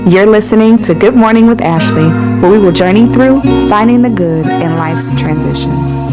You're listening to Good Morning with Ashley, where we will journey through finding the good in life's transitions.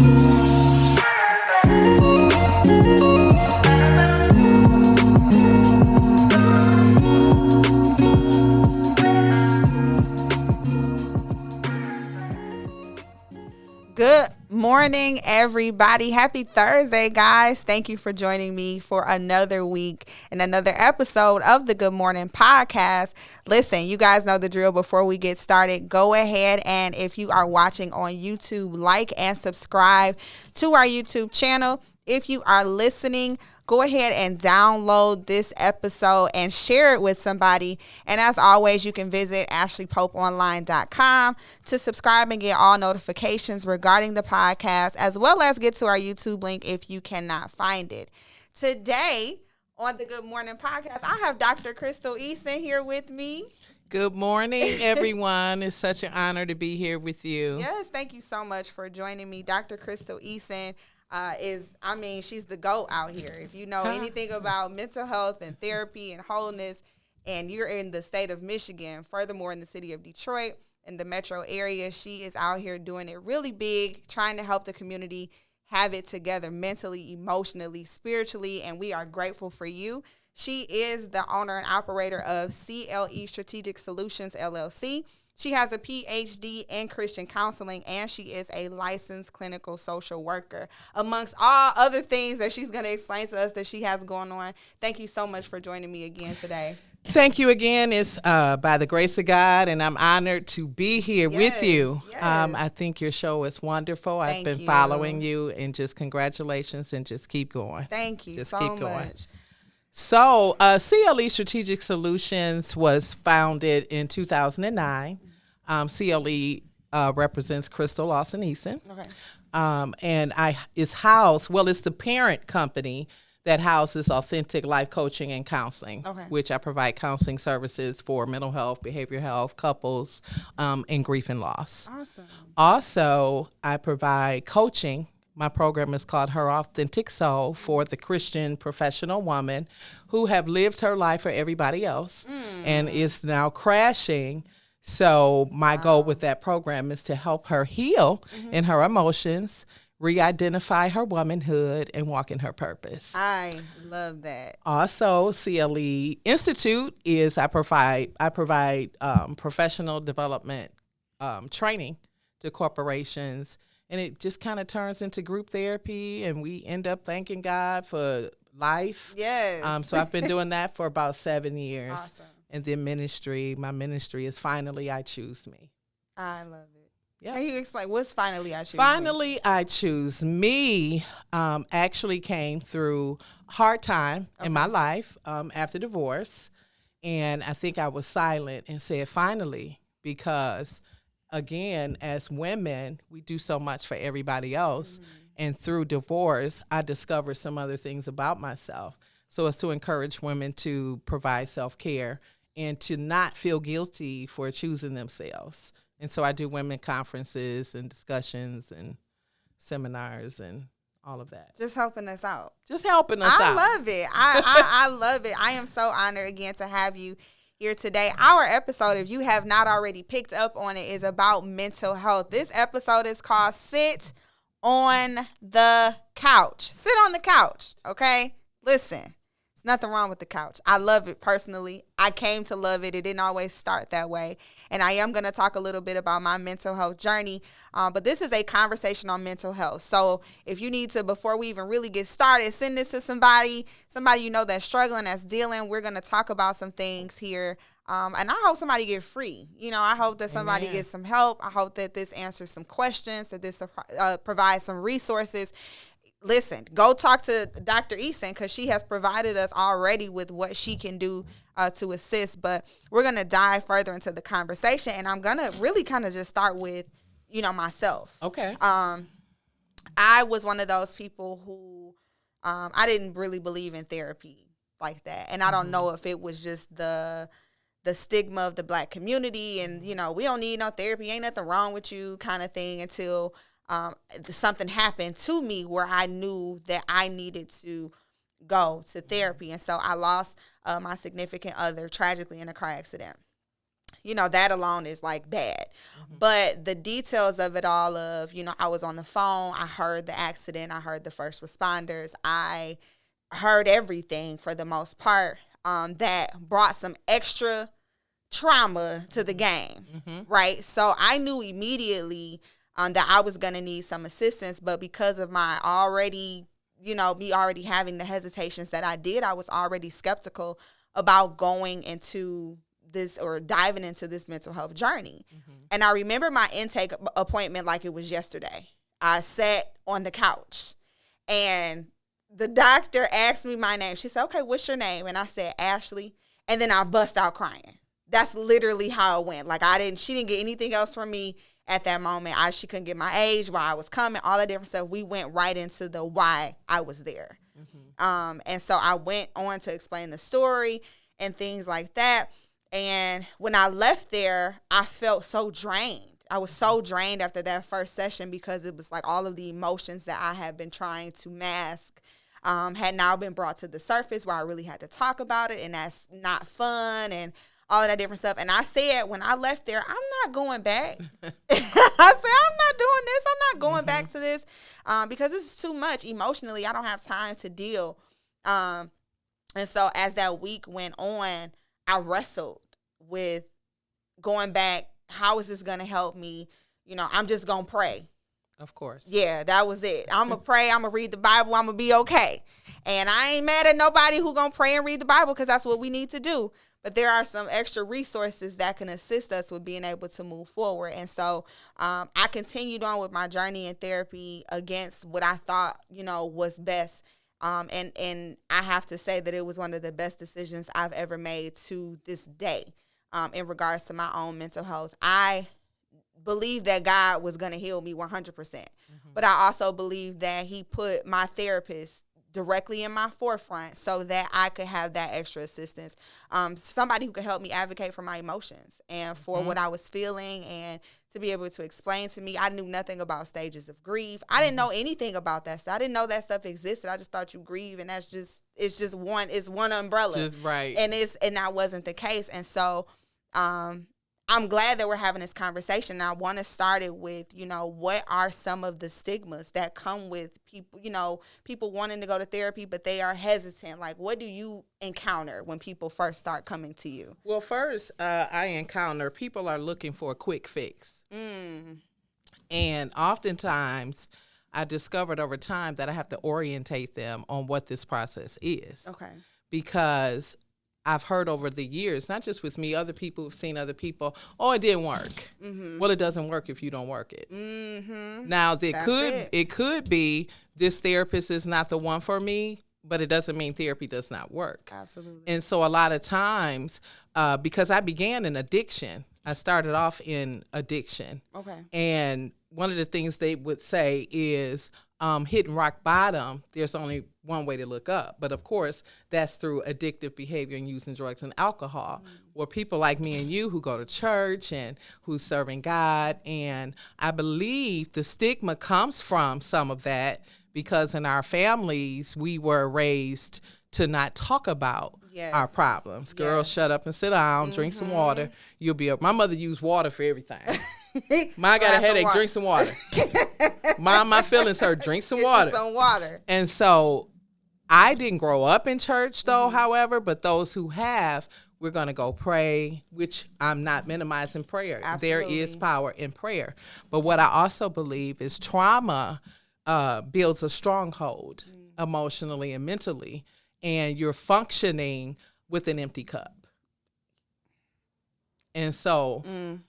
Good morning, everybody. Happy Thursday, guys. Thank you for joining me for another week and another episode of the Good Morning Podcast. Listen, you guys know the drill. Before we get started, go ahead and if you are watching on YouTube, like and subscribe to our YouTube channel. If you are listening, go ahead and download this episode and share it with somebody. And as always, you can visit ashleypopeonline.com to subscribe and get all notifications regarding the podcast, as well as get to our YouTube link if you cannot find it. Today on the Good Morning Podcast, I have Dr.Christal Eason here with me. Good morning, everyone. It's such an honor to be here with you. Yes, thank you so much for joining me. Dr.Christal Eason she's the GOAT out here. If you know anything about mental health and therapy and wholeness, and you're in the state of Michigan, furthermore in the city of Detroit, in the metro area, she is out here doing it really big, trying to help the community have it together mentally, emotionally, spiritually, and we are grateful for you. She is the owner and operator of CLE Strategic Solutions, LLC. She has a PhD in Christian counseling, and she is a licensed clinical social worker, amongst all other things that she's going to explain to us that she has going on. Thank you so much for joining me again today. Thank you again. It's by the grace of God, and I'm honored to be here with you. Yes. I think your show is wonderful. I've been following you, and just congratulations, and just keep going. Thank you just so keep going. much. So CLE Strategic Solutions was founded in 2009. CLE represents Christal Eason. Okay. And it's housed, it's the parent company that houses Authentic Life Coaching and Counseling, which I provide counseling services for mental health, behavioral health, couples, and grief and loss. Awesome. Also, I provide coaching. My program is called Her Authentic Soul for the Christian professional woman who have lived her life for everybody else and is now crashing. So my goal with that program is to help her heal in her emotions, re-identify her womanhood, and walk in her purpose. I love that. Also, CLE Institute is I provide professional development training to corporations. And it just kind of turns into group therapy, and we end up thanking God for life. Yes. So I've been doing that for about 7 years. Awesome. And then my ministry is Finally I Choose Me. I love it. Yeah. Can you explain what's Finally I Choose Finally I Choose Me actually came through hard time in my life after divorce. And I think I was silent and said finally because again, as women, we do so much for everybody else. And through divorce, I discovered some other things about myself. So it's to encourage women to provide self-care and to not feel guilty for choosing themselves. And so I do women conferences and discussions and seminars and all of that. Just helping us out. I love it. I love it. I am so honored again to have you here today. Our episode, if you have not already picked up on it, is about mental health. This episode is called Sit on the Couch. Sit on the couch, okay? Listen, there's nothing wrong with the couch. I love it personally. I came to love it. It didn't always start that way. And I am going to talk a little bit about my mental health journey. But this is a conversation on mental health. So if you need to, before we even really get started, send this to somebody you know that's struggling, that's dealing. We're going to talk about some things here. And I hope somebody get free. I hope that somebody gets some help. I hope that this answers some questions, that this provides some resources. Listen, go talk to Dr. Eason because she has provided us already with what she can do to assist. But we're going to dive further into the conversation. And I'm going to really kind of just start with, myself. Okay. I was one of those people who I didn't really believe in therapy like that. And I don't know if it was just the stigma of the Black community and, we don't need no therapy, ain't nothing wrong with you kind of thing until something happened to me where I knew that I needed to go to therapy. And so I lost my significant other tragically in a car accident. that alone is like bad. But the details of it all of, I was on the phone, I heard the accident, I heard the first responders, I heard everything for the most part, that brought some extra trauma to the game, right? So I knew immediately that I was going to need some assistance, but because of my already, me already having the hesitations that I did, I was already skeptical about going into this or diving into this mental health journey. And I remember my intake appointment like it was yesterday. I sat on the couch and the doctor asked me my name. She said, okay, what's your name? And I said, Ashley. And then I bust out crying. That's literally how it went. Like she didn't get anything else from me at that moment. She couldn't get my age, why I was coming, all that different stuff. We went right into the why I was there. And so I went on to explain the story and things like that. And when I left there, I felt so drained. I was so drained after that first session because it was like all of the emotions that I had been trying to mask had now been brought to the surface where I really had to talk about it, and that's not fun and all of that different stuff. And I said when I left there, I'm not going back. I said, I'm not doing this. I'm not going back to this because this is too much emotionally. I don't have time to deal. And so as that week went on, I wrestled with going back. How is this going to help me? I'm just going to pray. Of course. Yeah, that was it. I'm going to pray. I'm going to read the Bible. I'm going to be okay. And I ain't mad at nobody who going to pray and read the Bible because that's what we need to do. But there are some extra resources that can assist us with being able to move forward. And so I continued on with my journey in therapy against what I thought, was best. And I have to say that it was one of the best decisions I've ever made to this day in regards to my own mental health. I believe that God was going to heal me 100%. But I also believe that he put my therapist directly in my forefront so that I could have that extra assistance. Somebody who could help me advocate for my emotions and for what I was feeling, and to be able to explain to me. I knew nothing about stages of grief. I didn't know anything about that stuff. I didn't know that stuff existed. I just thought you grieve and it's one umbrella. Just right. And that wasn't the case. And so I'm glad that we're having this conversation. I want to start it with, what are some of the stigmas that come with people wanting to go to therapy, but they are hesitant. Like, what do you encounter when people first start coming to you? Well, first, I encounter people are looking for a quick fix. And oftentimes, I discovered over time that I have to orientate them on what this process is. Okay. Because I've heard over the years, not just with me, other people have seen other people, it didn't work. Well, it doesn't work if you don't work it. Now, it could be this therapist is not the one for me, but it doesn't mean therapy does not work. Absolutely. And so a lot of times, because I began in addiction, I started off in addiction. Okay. And one of the things they would say is hitting rock bottom, there's only one way to look up. But of course, that's through addictive behavior and using drugs and alcohol. Where people like me and you who go to church and who's serving God. And I believe the stigma comes from some of that because in our families, we were raised to not talk about our problems. Girls, shut up and sit down, drink some water. You'll be up. My mother used water for everything. Mom got a headache, drink some water. Mom, my feelings hurt, drink some water. Some water. And so I didn't grow up in church though, however, but those who have, we're going to go pray, which I'm not minimizing prayer. Absolutely. There is power in prayer. But what I also believe is trauma builds a stronghold emotionally and mentally, and you're functioning with an empty cup. And so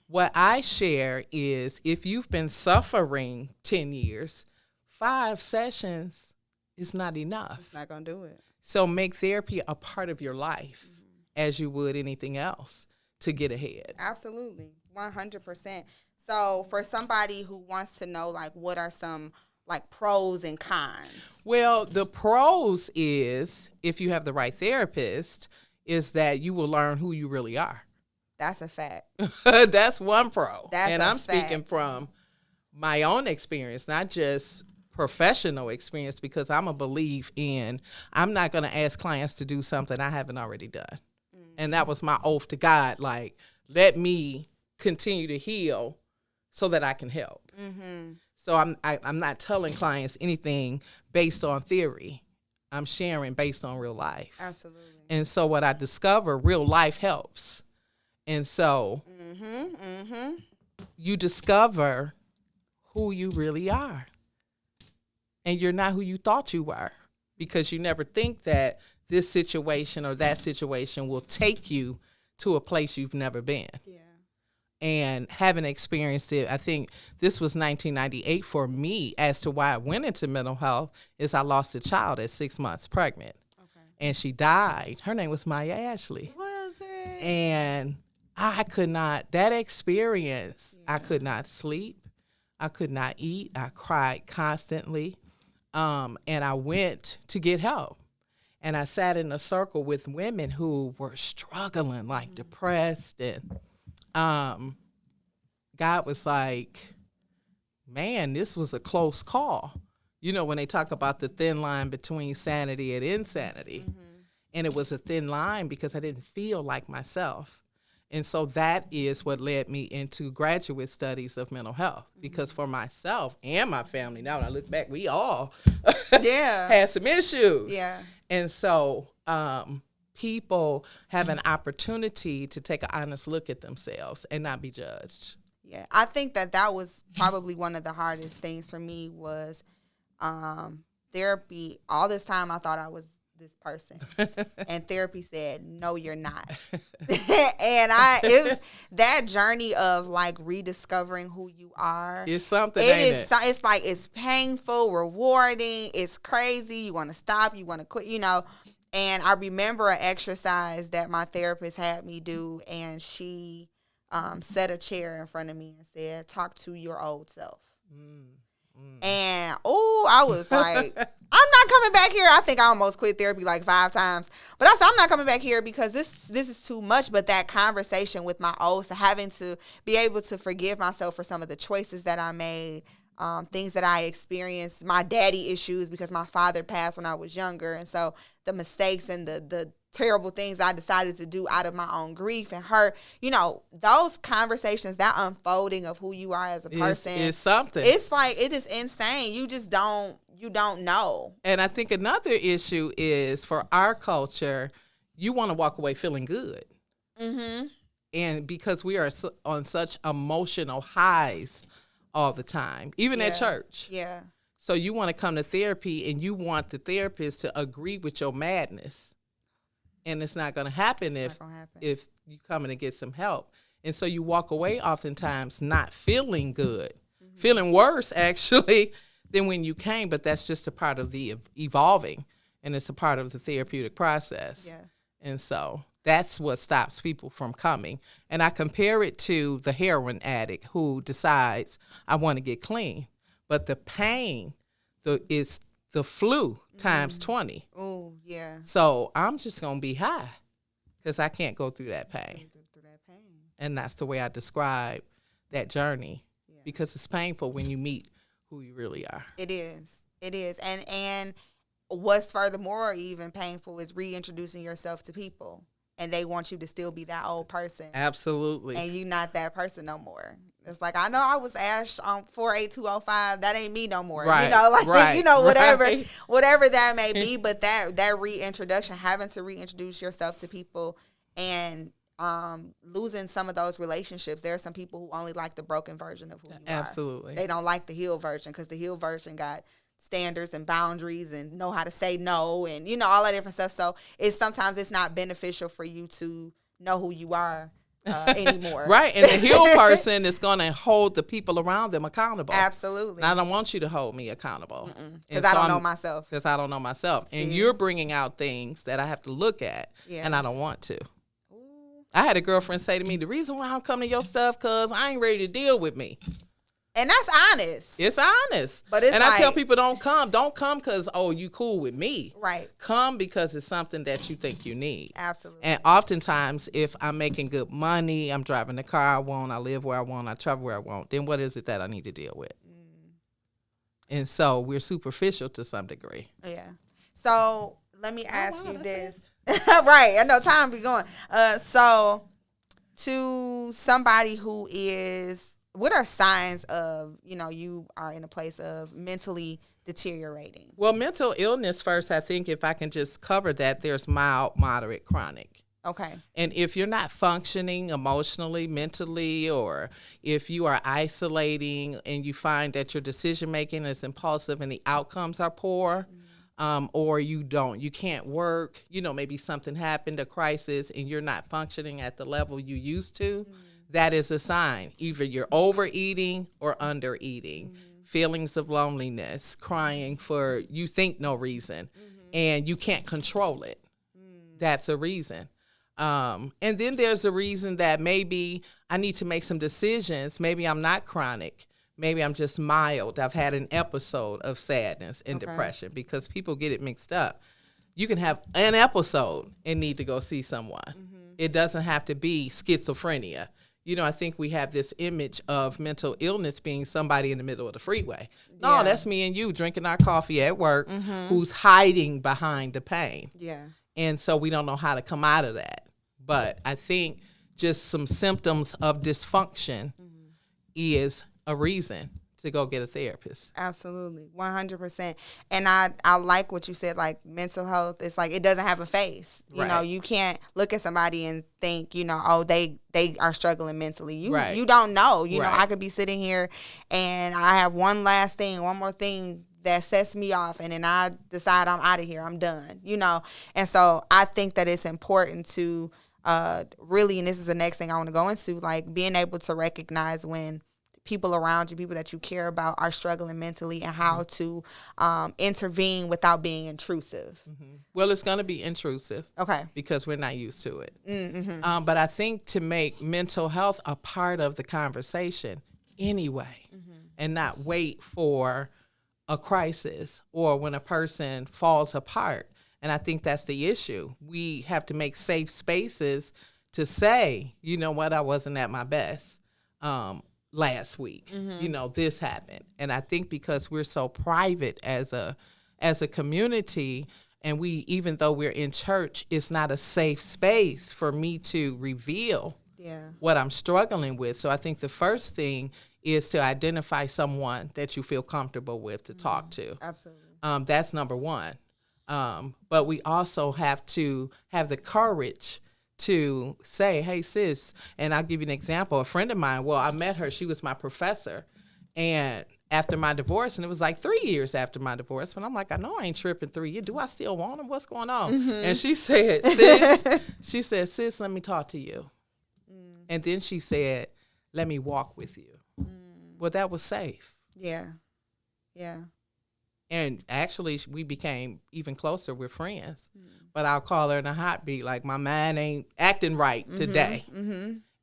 what I share is if you've been suffering 10 years, 5 sessions is not enough. It's not going to do it. So make therapy a part of your life as you would anything else to get ahead. Absolutely. 100%. So for somebody who wants to know, like, what are some pros and cons? Well, the pros is, if you have the right therapist, is that you will learn who you really are. That's a fact. That's one pro. I'm speaking from my own experience, not just professional experience, because I'm a believe in, I'm not going to ask clients to do something I haven't already done. And that was my oath to God. Like, let me continue to heal so that I can help. So I'm not telling clients anything based on theory. I'm sharing based on real life. Absolutely. And so what I discover, real life helps. And so you discover who you really are. And you're not who you thought you were, because you never think that this situation or that situation will take you to a place you've never been. Yeah. And having experienced it, I think this was 1998 for me. As to why I went into mental health is I lost a child at 6 months pregnant. Okay. And she died. Her name was Maya Ashley. Was it? And I could not, that experience, I could not sleep. I could not eat. I cried constantly. And I went to get help. And I sat in a circle with women who were struggling, like depressed. And God was like, man, this was a close call. You know, when they talk about the thin line between sanity and insanity. And it was a thin line because I didn't feel like myself. And so that is what led me into graduate studies of mental health. Because for myself and my family, now when I look back, we all had some issues. Yeah. And so people have an opportunity to take an honest look at themselves and not be judged. Yeah, I think that was probably one of the hardest things for me was therapy. All this time I thought I was this person, and therapy said, no, you're not. And it was that journey of like rediscovering who you are. It's something, It's like, it's painful, rewarding, it's crazy. You want to stop, you want to quit, you know. And I remember an exercise that my therapist had me do, and she set a chair in front of me and said, talk to your old self. And, I was like, I'm not coming back here. I think I almost quit therapy like 5 times. But I said, I'm not coming back here because this is too much. But that conversation with my old self, having to be able to forgive myself for some of the choices that I made, things that I experienced, my daddy issues because my father passed when I was younger. And so the mistakes and the terrible things I decided to do out of my own grief and hurt, you know, those conversations, that unfolding of who you are as a person. It's something. It's like, it is insane. You just don't know. And I think another issue is for our culture, you want to walk away feeling good. And because we are on such emotional highs all the time, even at church. Yeah. So you want to come to therapy and you want the therapist to agree with your madness. And it's not going to happen if you come in and get some help. And so you walk away oftentimes not feeling good, feeling worse actually than when you came. But that's just a part of the evolving, and it's a part of the therapeutic process. Yeah. And so that's what stops people from coming. And I compare it to the heroin addict who decides, I want to get clean. But the pain is the flu times 20. Oh, yeah. So I'm just going to be high because I can't go through that pain. And that's the way I describe that journey, because it's painful when you meet who you really are. It is. And what's furthermore even painful is reintroducing yourself to people, and they want you to still be that old person. Absolutely. And you're not that person no more. It's like, I know I was Ash on 48205. That ain't me no more. Right, you know, like, right, you know, whatever that may right. be. But that reintroduction, having to reintroduce yourself to people and losing some of those relationships. There are some people who only like the broken version of who you are. Absolutely. They don't like the healed version because the healed version got standards and boundaries and know how to say no and, you know, all that different stuff. So sometimes it's not beneficial for you to know who you are anymore. Right. And the healed person is going to hold the people around them accountable. Absolutely. And I don't want you to hold me accountable. Because I don't know myself. Because I don't know myself. And you're bringing out things that I have to look at, and I don't want to. Ooh. I had a girlfriend say to me, the reason why I'm coming to your stuff because I ain't ready to deal with me. And that's honest. It's honest. But it's I tell people, don't come. Don't come because, you cool with me. Right. Come because it's something that you think you need. Absolutely. And oftentimes, if I'm making good money, I'm driving the car I want, I live where I want, I travel where I want, then what is it that I need to deal with? And so we're superficial to some degree. Yeah. So let me ask you this. Right. I know time be going. So to somebody who is, what are signs of, you are in a place of mentally deteriorating? Well, mental illness first, I think if I can just cover that, there's mild, moderate, chronic. Okay. And if you're not functioning emotionally, mentally, or if you are isolating and you find that your decision making is impulsive and the outcomes are poor, or you can't work, maybe something happened, a crisis, and you're not functioning at the level you used to, that is a sign. Either you're overeating or undereating. Feelings of loneliness, crying for you think no reason, and you can't control it. That's a reason. And then there's a reason that maybe I need to make some decisions. Maybe I'm not chronic. Maybe I'm just mild. I've had an episode of sadness and depression, because people get it mixed up. You can have an episode and need to go see someone. It doesn't have to be schizophrenia. I think we have this image of mental illness being somebody in the middle of the freeway. No, that's me and you drinking our coffee at work, who's hiding behind the pain. Yeah. And so we don't know how to come out of that. But I think just some symptoms of dysfunction is a reason to go get a therapist. Absolutely. 100%. And I like what you said, like mental health. It's like, it doesn't have a face. You can't look at somebody and think, oh, they are struggling mentally. You don't know. I could be sitting here and I have one more thing that sets me off, and then I decide I'm out of here. I'm done, And so I think that it's important to really, and this is the next thing I want to go into, like being able to recognize when people around you, people that you care about, are struggling mentally, and how to intervene without being intrusive. Well, it's going to be intrusive. Okay. Because we're not used to it. But I think to make mental health a part of the conversation anyway, and not wait for a crisis or when a person falls apart. And I think that's the issue. We have to make safe spaces to say, you know what, I wasn't at my best last week. This happened. And I think because we're so private as a community, and even though we're in church, it's not a safe space for me to reveal what I'm struggling with. So I think the first thing is to identify someone that you feel comfortable with to talk to. Absolutely. That's number one. But we also have to have the courage to say, hey, sis, and I'll give you an example. A friend of mine, I met her. She was my professor. And after my divorce, and it was like 3 years after my divorce, when I'm like, I know I ain't tripping 3 years. Do I still want him? What's going on? And she said, sis, let me talk to you. And then she said, let me walk with you. Well, that was safe. Yeah. And actually, we became even closer. We're friends. But I'll call her in a heartbeat, like, my mind ain't acting right today.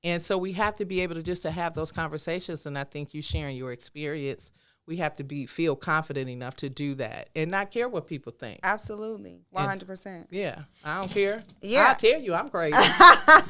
And so we have to be able to have those conversations. And I think you sharing your experience, we have to feel confident enough to do that and not care what people think. Absolutely. 100%. Yeah. I don't care. Yeah. I'll tell you I'm crazy.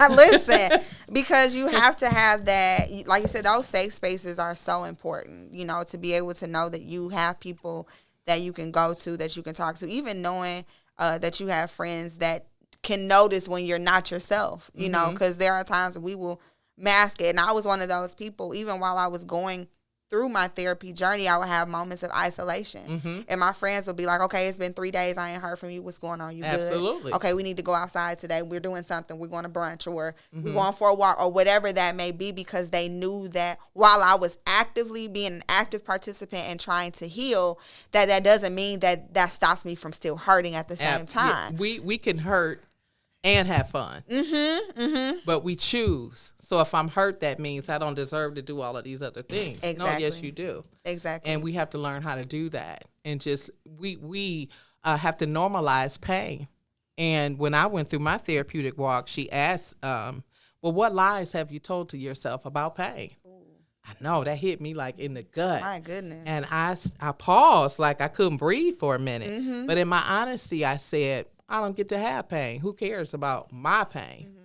Listen, because you have to have that, like you said, those safe spaces are so important, to be able to know that you have people that you can go to, that you can talk to, even knowing that you have friends that can notice when you're not yourself, because there are times we will mask it. And I was one of those people, even while I was going through my therapy journey, I would have moments of isolation. And my friends would be like, okay, it's been 3 days. I ain't heard from you. What's going on? You good? Absolutely. Okay, we need to go outside today. We're doing something. We're going to brunch, or we're going for a walk, or whatever that may be, because they knew that while I was actively being an active participant and trying to heal, that doesn't mean that stops me from still hurting at the same time. Yeah, we can hurt and have fun. But we choose. So if I'm hurt, that means I don't deserve to do all of these other things. Exactly. No, yes, you do. Exactly. And we have to learn how to do that. And just, we have to normalize pain. And when I went through my therapeutic walk, she asked, well, what lies have you told to yourself about pain? I know, that hit me like in the gut. My goodness. And I paused, like I couldn't breathe for a minute. But in my honesty, I said, I don't get to have pain. Who cares about my pain?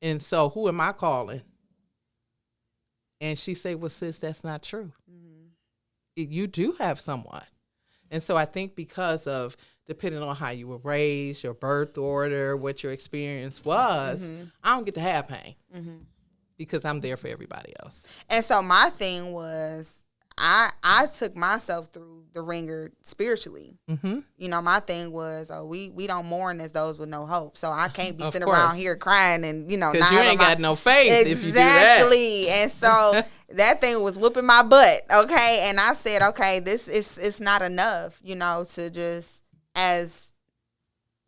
And so who am I calling? And she said, well, sis, that's not true. You do have someone. And so I think because of, depending on how you were raised, your birth order, what your experience was, I don't get to have pain. because I'm there for everybody else. And so my thing was, I took myself through the ringer spiritually. Mm-hmm. You know, my thing was, we don't mourn as those with no hope. So I can't be Of sitting course. around here crying and, you know, Because you ain't got no faith if you do exactly. And so that thing was whooping my butt. Okay. And I said, okay, it's not enough, you know, to just, as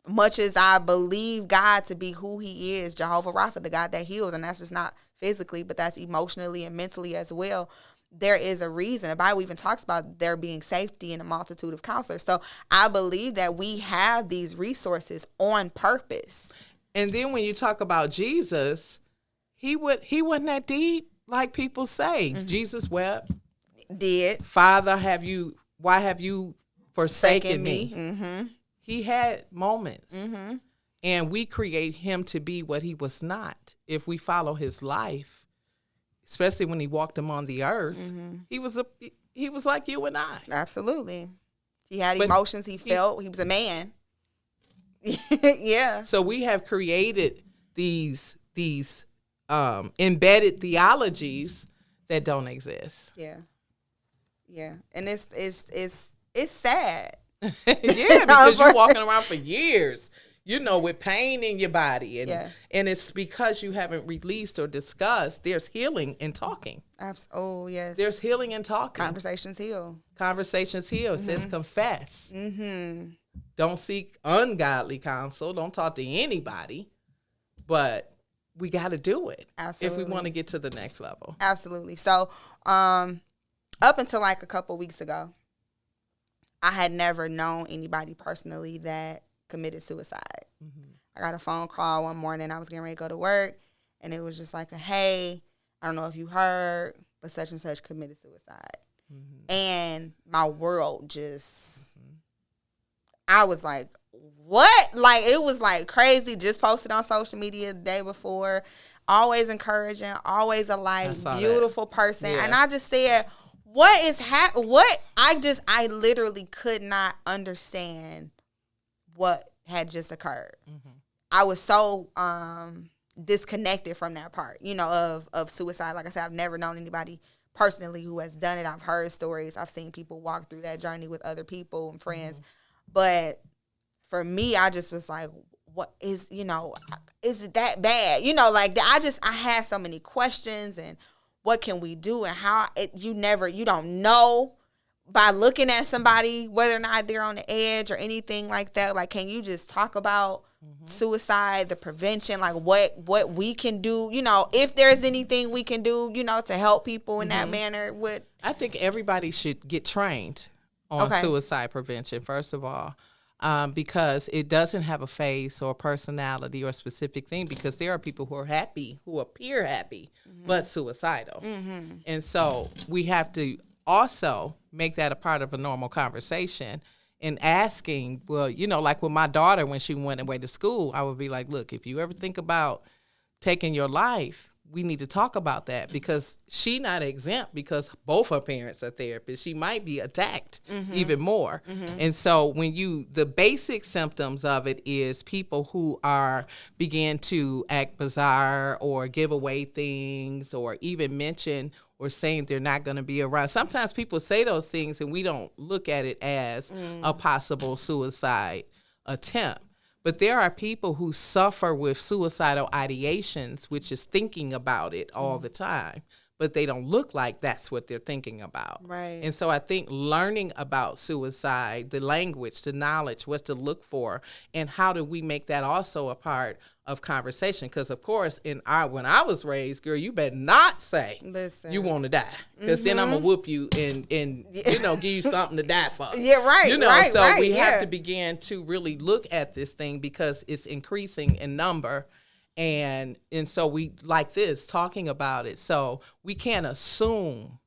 much as I believe God to be who he is, Jehovah Rapha, the God that heals. And that's just not physically, but that's emotionally and mentally as well. There is a reason. The Bible even talks about there being safety in a multitude of counselors. So I believe that we have these resources on purpose. And then when you talk about Jesus, he wasn't that deep like people say. Mm-hmm. Jesus wept. Did. Father, why have you forsaken me? Mm-hmm. He had moments. Mm-hmm. And we create him to be what he was not. If we follow his life, especially when he walked among the earth, mm-hmm. he was like you and I. Absolutely. He had emotions. He felt. He was a man. Yeah. So we have created these embedded theologies that don't exist. Yeah. Yeah. And it's sad. Yeah, because you're walking around for years, you know, with pain in your body. And it's because you haven't released or discussed. There's healing in talking. Oh, yes. There's healing in talking. Conversations heal. Conversations heal. It says confess. Mm-hmm. Don't seek ungodly counsel. Don't talk to anybody. But we got to do it. Absolutely. If we want to get to the next level. Absolutely. So up until like a couple weeks ago, I had never known anybody personally that committed suicide. Mm-hmm. I got a phone call one morning. I was getting ready to go to work, and it was just like hey, I don't know if you heard, but such and such committed suicide. Mm-hmm. And my world just, I was like, what? Like, it was like crazy. Just posted on social media the day before. Always encouraging, always a beautiful person. Yeah. And I just said, what is what? I literally could not understand what had just occurred. Mm-hmm. I was so disconnected from that part, you know, of suicide. Like I said, I've never known anybody personally who has done it. I've heard stories. I've seen people walk through that journey with other people and friends. Mm-hmm. But for me, I just was like, what is, you know, is it that bad? You know, like I had so many questions and what can we do and how you don't know by looking at somebody whether or not they're on the edge or anything like that. Like, can you just talk about suicide, the prevention, like what we can do, you know, if there's anything we can do, you know, to help people in that manner? I think everybody should get trained on suicide prevention, first of all. Because it doesn't have a face or a personality or a specific thing, because there are people who are happy, who appear happy, but suicidal. Mm-hmm. And so we have to also make that a part of a normal conversation and asking, well, you know, like with my daughter, when she went away to school, I would be like, look, if you ever think about taking your life, we need to talk about that, because she not exempt, because both her parents are therapists. She might be attacked even more. Mm-hmm. And so the basic symptoms of it is people who begin to act bizarre or give away things or even mention or saying they're not going to be around. Sometimes people say those things and we don't look at it as a possible suicide attempt. But there are people who suffer with suicidal ideations, which is thinking about it all the time, but they don't look like that's what they're thinking about. Right. And so I think learning about suicide, the language, the knowledge, what to look for, and how do we make that also a part of conversation? Because, of course, when I was raised, girl, you better not say you want to die, because then I'm going to whoop you and you know, give you something to die for. Yeah, right. You know, right, so right, we have to begin to really look at this thing, because it's increasing in number. And so we like this, talking about it. So we can't assume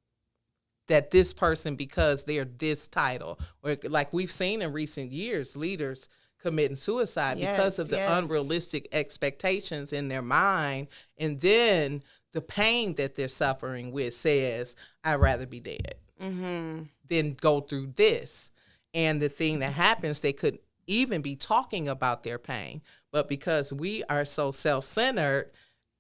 that this person, because they're this title, or like we've seen in recent years, leaders committing suicide because of the unrealistic expectations in their mind. And then the pain that they're suffering with says, I'd rather be dead than go through this. And the thing that happens, they could even be talking about their pain. But because we are so self-centered,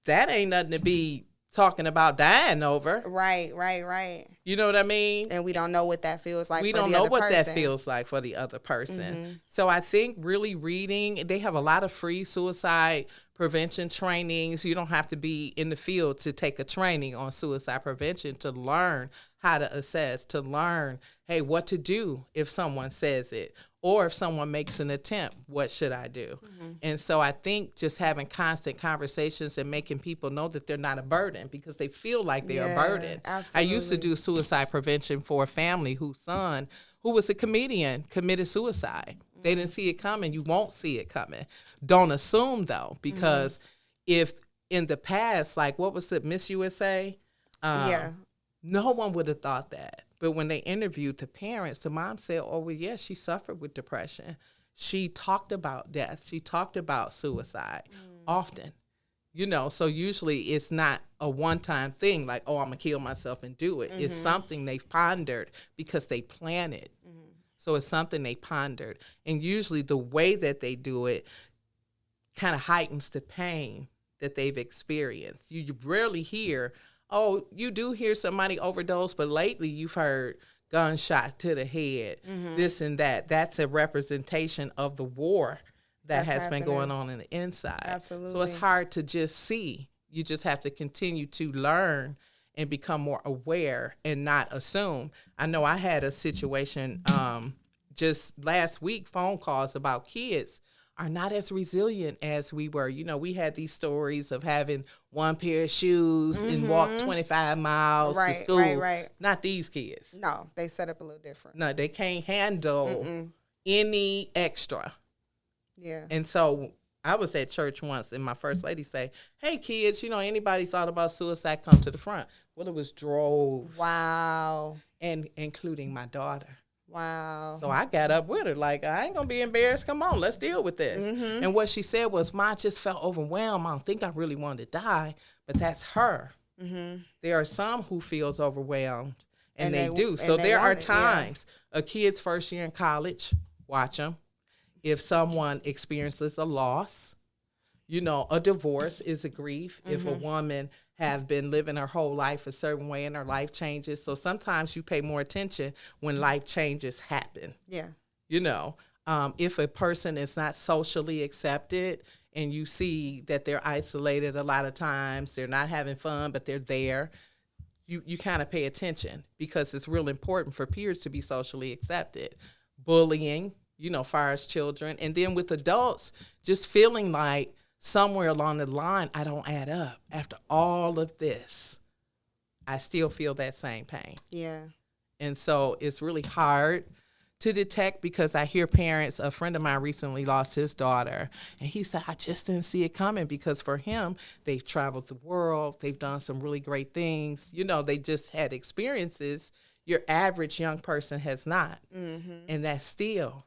that ain't nothing to be talking about dying over. Right. You know what I mean? And we don't know what that feels like. We for don't the know other what person. that feels like for the other person. Mm-hmm. So I think really reading, they have a lot of free suicide prevention trainings. You don't have to be in the field to take a training on suicide prevention to learn how to assess, to learn, hey, what to do if someone says it, or if someone makes an attempt, what should I do? Mm-hmm. And so I think just having constant conversations and making people know that they're not a burden, because they feel like they're a burden. Absolutely. I used to do suicide prevention for a family whose son, who was a comedian, committed suicide. Mm-hmm. They didn't see it coming. You won't see it coming. Don't assume, though, because if in the past, like what was it, Miss USA? No one would have thought that. But when they interviewed the parents, the mom said, oh, well, yes, she suffered with depression. She talked about death. She talked about suicide often. You know, so usually it's not a one-time thing like, oh, I'm going to kill myself and do it. Mm-hmm. It's something they've pondered because they plan it. Mm-hmm. So it's something they pondered. And usually the way that they do it kind of heightens the pain that they've experienced. You rarely hear, oh, you do hear somebody overdose, but lately you've heard gunshot to the head, this and that. That's a representation of the war that has been going on in the inside. Absolutely. So it's hard to just see. You just have to continue to learn and become more aware and not assume. I know I had a situation just last week, phone calls about kids are not as resilient as we were. You know, we had these stories of having one pair of shoes and walk 25 miles to school. Right. Not these kids. No, they set up a little different. No, they can't handle any extra. Yeah. And so I was at church once and my first lady say, hey, kids, you know, anybody thought about suicide, come to the front. Well, it was droves. Wow. And including my daughter. Wow. So I got up with her like, I ain't going to be embarrassed. Come on, let's deal with this. Mm-hmm. And what she said was, Ma, just felt overwhelmed. I don't think I really wanted to die, but that's her. Mm-hmm. There are some who feels overwhelmed, and they do. So there are times, a kid's first year in college, watch them. If someone experiences a loss, you know, a divorce is a grief. Mm-hmm. If a woman have been living her whole life a certain way and her life changes. So sometimes you pay more attention when life changes happen. Yeah. You know, if a person is not socially accepted and you see that they're isolated a lot of times, they're not having fun, but they're there, you kind of pay attention because it's real important for peers to be socially accepted. Bullying, you know, far as children. And then with adults, just feeling like somewhere along the line, I don't add up. After all of this, I still feel that same pain. Yeah. And so it's really hard to detect because I hear parents, a friend of mine recently lost his daughter, and he said, I just didn't see it coming because for him, they've traveled the world, they've done some really great things. You know, they just had experiences your average young person has not. Mm-hmm. And that still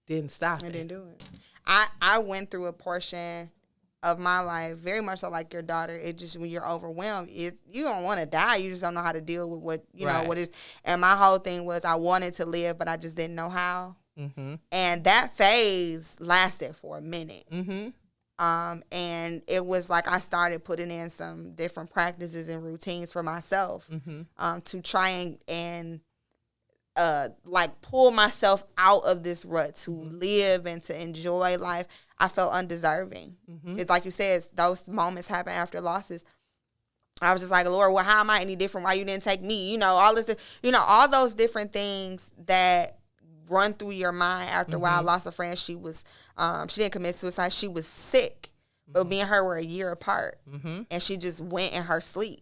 didn't stop it. It didn't do it. I went through a portion of my life, very much so like your daughter. It just, when you're overwhelmed, you don't want to die. You just don't know how to deal with what, you know, what is. And my whole thing was I wanted to live, but I just didn't know how. Mm-hmm. And that phase lasted for a minute. Mm-hmm. And it was like I started putting in some different practices and routines for myself to try and like pull myself out of this rut, to live and to enjoy life. I felt undeserving. Mm-hmm. It's like you said, those moments happen after losses. I was just like, Lord, well, how am I any different? Why you didn't take me? You know, all this, you know, all those different things that run through your mind after a while. I lost a friend. She was, she didn't commit suicide. She was sick, but me and her were a year apart, and she just went in her sleep,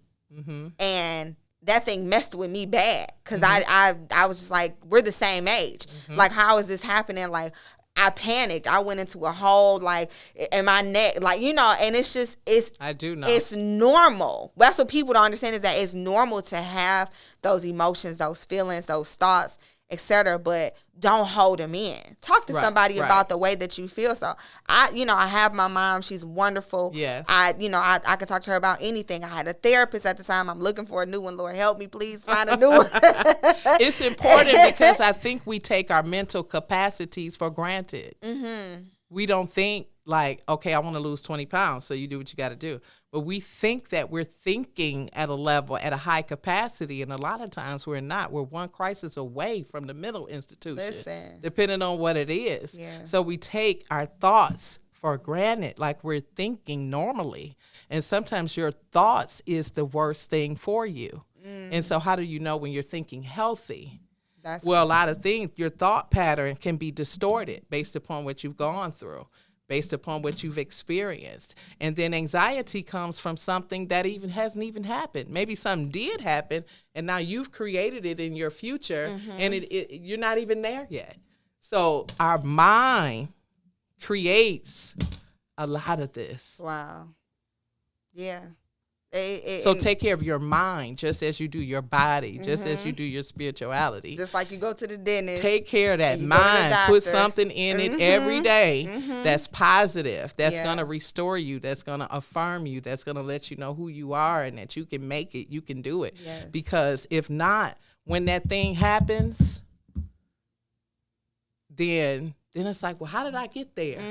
and that thing messed with me bad because I was just like, we're the same age. Like, how is this happening? Like, I panicked. I went into a hole, like, in my neck, like, you know, and it's just, I do know. It's normal. That's what people don't understand, is that it's normal to have those emotions, those feelings, those thoughts, etc., but don't hold them in. Talk to somebody about the way that you feel. So I have my mom. She's wonderful. Yes. I can talk to her about anything. I had a therapist at the time. I'm looking for a new one. Lord, help me, please find a new one. It's important because I think we take our mental capacities for granted. Mm-hmm. We don't think like, okay, I want to lose 20 pounds, so you do what you got to do. But we think that we're thinking at a level, at a high capacity, and a lot of times we're not. We're one crisis away from the mental institution, Listen. depending on what it is. Yeah. So we take our thoughts for granted, like we're thinking normally. And sometimes your thoughts is the worst thing for you. And so how do you know when you're thinking healthy? Well, a lot of things, your thought pattern can be distorted based upon what you've gone through, based upon what you've experienced. And then anxiety comes from something that even hasn't even happened. Maybe something did happen, and now you've created it in your future, and you're not even there yet. So our mind creates a lot of this. Wow. Yeah. So take care of your mind just as you do your body, just as you do your spirituality. Just like you go to the dentist. Take care of that you go to the mind. doctor. Put something in it every day that's positive, that's Yeah. going to restore you, that's going to affirm you, that's going to let you know who you are and that you can make it, you can do it. Yes. Because if not, when that thing happens, then it's like, well, how did I get there?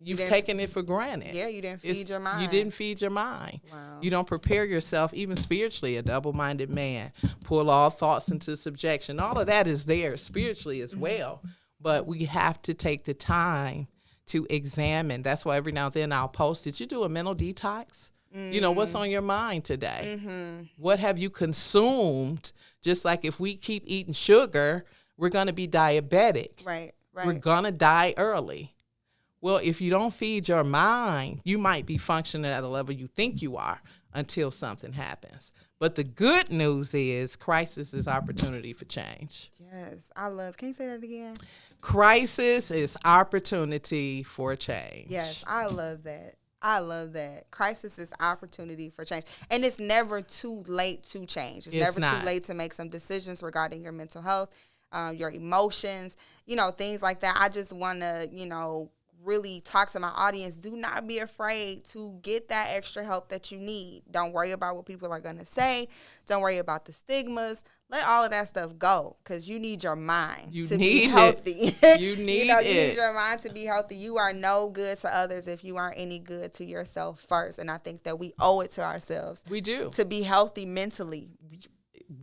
You've taken it for granted. Yeah, you didn't feed your mind. You didn't feed your mind. Wow. You don't prepare yourself, even spiritually, a double-minded man. Pull all thoughts into subjection. All of that is there spiritually as well. But we have to take the time to examine. That's why every now and then I'll post it. You do a mental detox. You know, what's on your mind today? What have you consumed? Just like if we keep eating sugar, we're going to be diabetic. Right. We're going to die early. Well, if you don't feed your mind, you might be functioning at a level you think you are until something happens. But the good news is crisis is opportunity for change. Yes. Can you say that again? Crisis is opportunity for change. Yes, I love that. I love that. Crisis is opportunity for change. And it's never too late to change. It's never not. too late to make some decisions regarding your mental health, your emotions, things like that. I just want to, really talk to my audience. Do not be afraid to get that extra help that you need. Don't worry about what people are going to say. Don't worry about the stigmas. Let all of that stuff go because you need your mind to be healthy. You need you it. need your mind to be healthy. You are no good to others if you aren't any good to yourself first. And I think that we owe it to ourselves. We do. To be healthy mentally.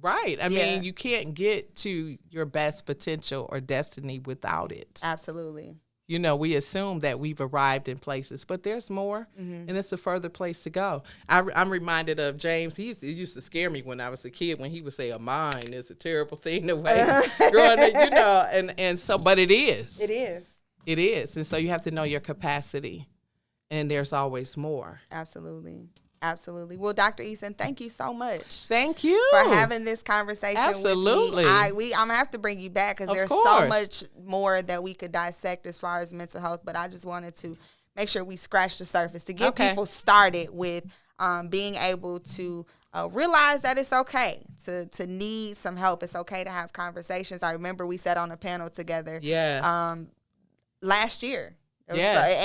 Right. I mean, you can't get to your best potential or destiny without it. Absolutely. We assume that we've arrived in places, but there's more, and it's a further place to go. I'm reminded of James. He used to scare me when I was a kid when he would say, a mind is a terrible thing to waste. Growing up, and so, but it is. It is. It is. And so you have to know your capacity, and there's always more. Absolutely. Absolutely. Well, Dr. Eason, thank you so much. Thank you for having this conversation Absolutely. with me. I'm going to have to bring you back because there's so much more that we could dissect as far as mental health, but I just wanted to make sure we scratch the surface to get people started with being able to realize that it's okay to need some help. It's okay to have conversations. I remember we sat on a panel together last year. That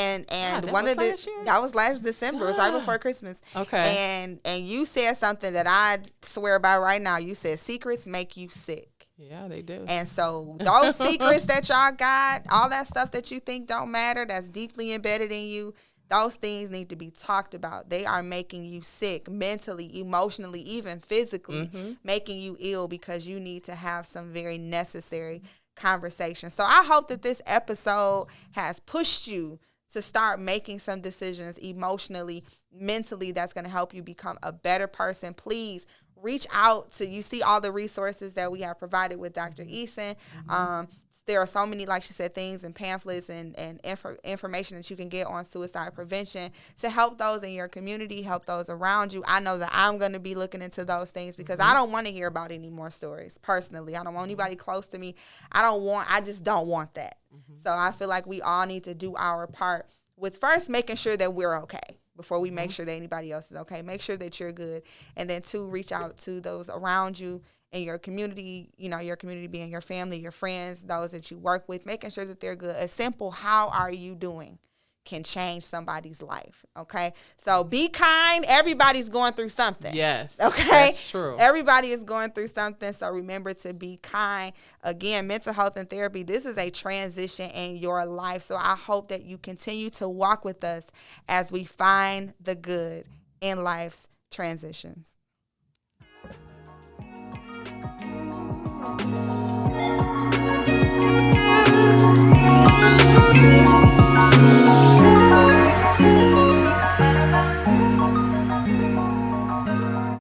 was last December. It was right before Christmas. Okay. And you said something that I swear by right now. You said secrets make you sick. Yeah, they do. And so those secrets that y'all got, all that stuff that you think don't matter, that's deeply embedded in you, those things need to be talked about. They are making you sick mentally, emotionally, even physically, making you ill because you need to have some very necessary conversation. So I hope that this episode has pushed you to start making some decisions emotionally, mentally, that's going to help you become a better person. Please reach out to, you see all the resources that we have provided with Dr. Eason. There are so many, like she said, things and pamphlets and information that you can get on suicide prevention to help those in your community, help those around you. I know that I'm going to be looking into those things because I don't want to hear about any more stories personally. I don't want anybody close to me. I just don't want that. So I feel like we all need to do our part with first making sure that we're okay before we make sure that anybody else is okay. Make sure that you're good. And then two, reach out to those around you in your community, your community being your family, your friends, those that you work with, making sure that they're good. A simple, how are you doing, can change somebody's life. Okay. So be kind. Everybody's going through something. Yes. Okay. That's true. Everybody is going through something. So remember to be kind. Again, mental health and therapy, this is a transition in your life. So I hope that you continue to walk with us as we find the good in life's transitions.